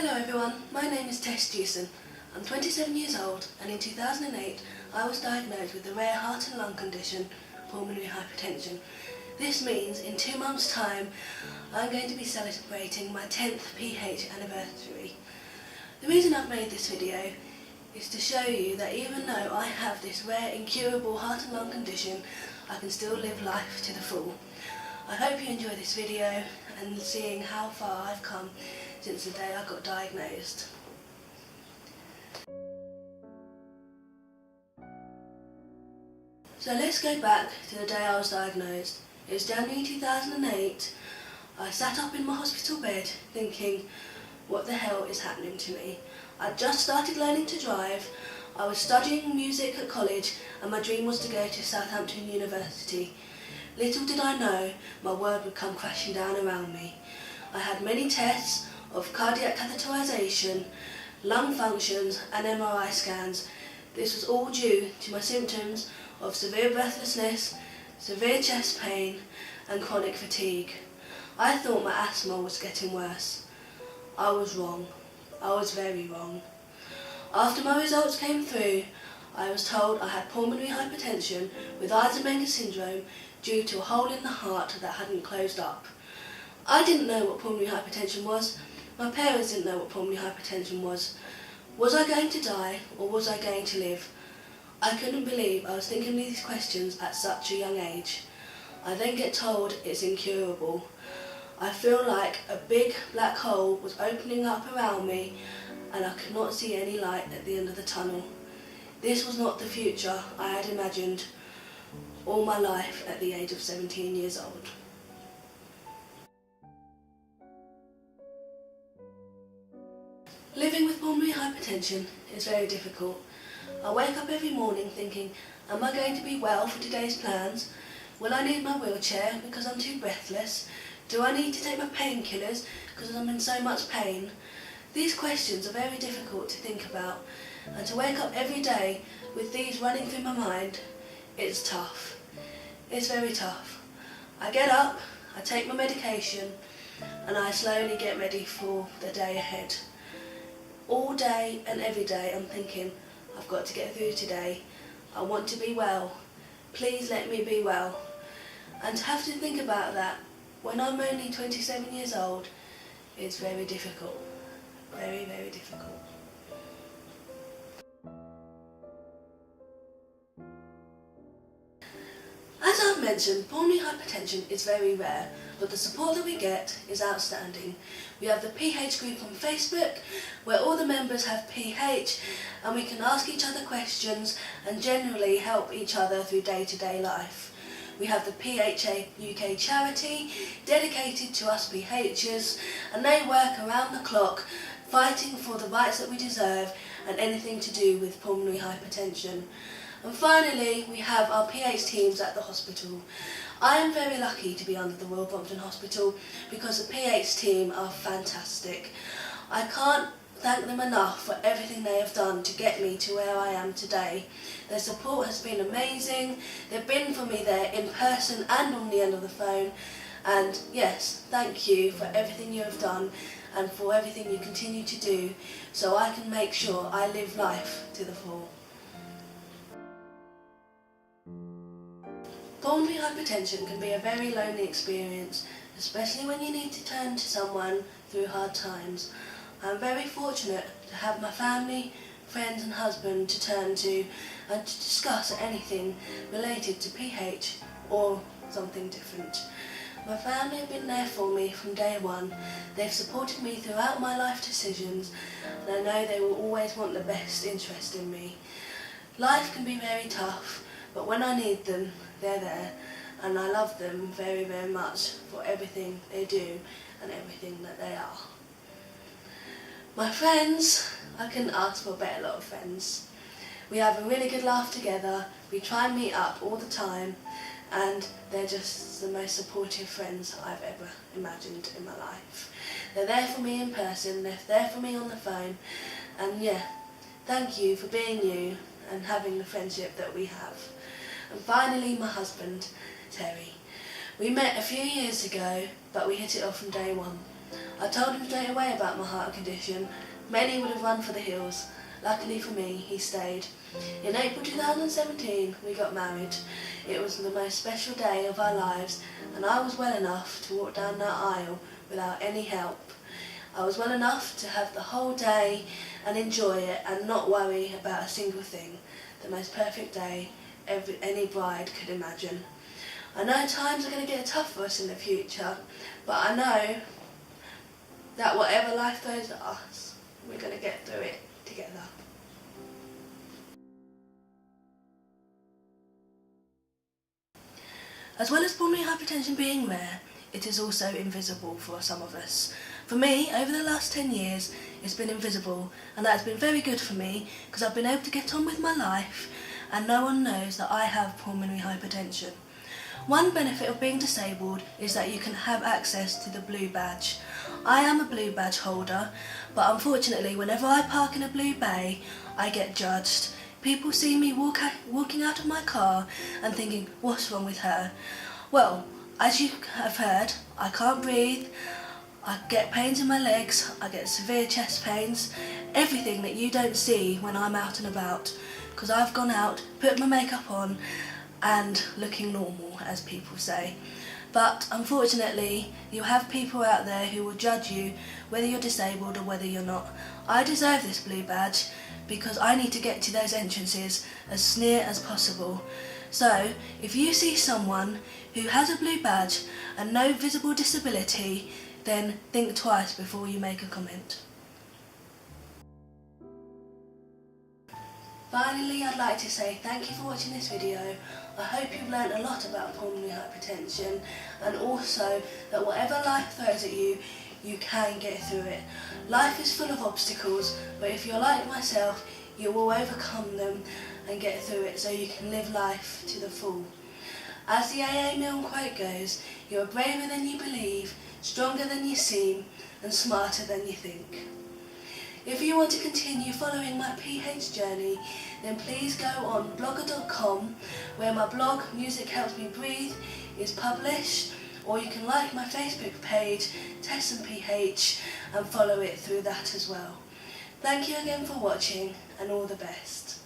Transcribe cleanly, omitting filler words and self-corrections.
Hello everyone, my name is Tess Jewson. I'm 27 years old and in 2008 I was diagnosed with a rare heart and lung condition, pulmonary hypertension. This means in 2 months' time I'm going to be celebrating my 10th PH anniversary. The reason I've made this video is to show you that even though I have this rare incurable heart and lung condition, I can still live life to the full. I hope you enjoy this video and seeing how far I've come since the day I got diagnosed. So let's go back to the day I was diagnosed. It was January 2008. I sat up in my hospital bed thinking, what the hell is happening to me? I'd just started learning to drive. I was studying music at college and my dream was to go to Southampton University. Little did I know my world would come crashing down around me. I had many tests of cardiac catheterisation, lung functions and MRI scans. This was all due to my symptoms of severe breathlessness, severe chest pain and chronic fatigue. I thought my asthma was getting worse. I was wrong. I was very wrong. After my results came through, I was told I had pulmonary hypertension with Eisenmenger syndrome due to a hole in the heart that hadn't closed up. I didn't know what pulmonary hypertension was. My parents didn't know what pulmonary hypertension was. Was I going to die or was I going to live? I couldn't believe I was thinking these questions at such a young age. I then get told it's incurable. I feel like a big black hole was opening up around me and I could not see any light at the end of the tunnel. This was not the future I had imagined all my life at the age of 17 years old. Living with pulmonary hypertension is very difficult. I wake up every morning thinking, am I going to be well for today's plans? Will I need my wheelchair because I'm too breathless? Do I need to take my painkillers because I'm in so much pain? These questions are very difficult to think about, and to wake up every day with these running through my mind, it's tough. It's very tough. I get up, I take my medication, and I slowly get ready for the day ahead. All day and every day I'm thinking, I've got to get through today. I want to be well. Please let me be well. And to have to think about that when I'm only 27 years old is very difficult. Very, very difficult. As I've mentioned, pulmonary hypertension is very rare, but the support that we get is outstanding. We have the PH group on Facebook, where all the members have PH, and we can ask each other questions and generally help each other through day-to-day life. We have the PHA UK charity, dedicated to us PHers, and they work around the clock, fighting for the rights that we deserve and anything to do with pulmonary hypertension. And finally, we have our PH teams at the hospital. I am very lucky to be under the Royal Brompton Hospital because the PH team are fantastic. I can't thank them enough for everything they have done to get me to where I am today. Their support has been amazing. They've been for me there in person and on the end of the phone. And yes, thank you for everything you have done and for everything you continue to do so I can make sure I live life to the full. Pulmonary hypertension can be a very lonely experience, especially when you need to turn to someone through hard times. I'm very fortunate to have my family, friends and husband to turn to and to discuss anything related to PH or something different. My family have been there for me from day one. They've supported me throughout my life decisions and I know they will always want the best interest in me. Life can be very tough, but when I need them, they're there, and I love them very, very much for everything they do and everything that they are. My friends, I couldn't ask for a better lot of friends. We have a really good laugh together, we try and meet up all the time, and they're just the most supportive friends I've ever imagined in my life. They're there for me in person, they're there for me on the phone, and yeah, thank you for being you and having the friendship that we have. And finally, my husband, Terry. We met a few years ago, but we hit it off from day one. I told him straight away about my heart condition. Many would have run for the hills. Luckily for me, he stayed. In April 2017, we got married. It was the most special day of our lives, and I was well enough to walk down that aisle without any help. I was well enough to have the whole day and enjoy it and not worry about a single thing. The most perfect day any bride could imagine. I know times are going to get tough for us in the future, but I know that whatever life throws at us, we're going to get through it together. As well as pulmonary hypertension being rare, it is also invisible for some of us. For me, over the last 10 years, it's been invisible, and that has been very good for me because I've been able to get on with my life and no one knows that I have pulmonary hypertension. One benefit of being disabled is that you can have access to the blue badge. I am a blue badge holder, but unfortunately whenever I park in a blue bay, I get judged. People see me walking out of my car and thinking, what's wrong with her? Well, as you have heard, I can't breathe, I get pains in my legs, I get severe chest pains, everything that you don't see when I'm out and about, because I've gone out, put my makeup on and looking normal, as people say. But unfortunately, you have people out there who will judge you whether you're disabled or whether you're not. I deserve this blue badge because I need to get to those entrances as near as possible. So, if you see someone who has a blue badge and no visible disability, then think twice before you make a comment. Finally, I'd like to say thank you for watching this video. I hope you've learned a lot about pulmonary hypertension and also that whatever life throws at you, you can get through it. Life is full of obstacles, but if you're like myself, you will overcome them and get through it so you can live life to the full. As the AA Milne quote goes, you are braver than you believe, stronger than you seem, and smarter than you think. If you want to continue following my PH journey, then please go on blogger.com, where my blog, Music Helps Me Breathe, is published, or you can like my Facebook page, Tess and PH, and follow it through that as well. Thank you again for watching, and all the best.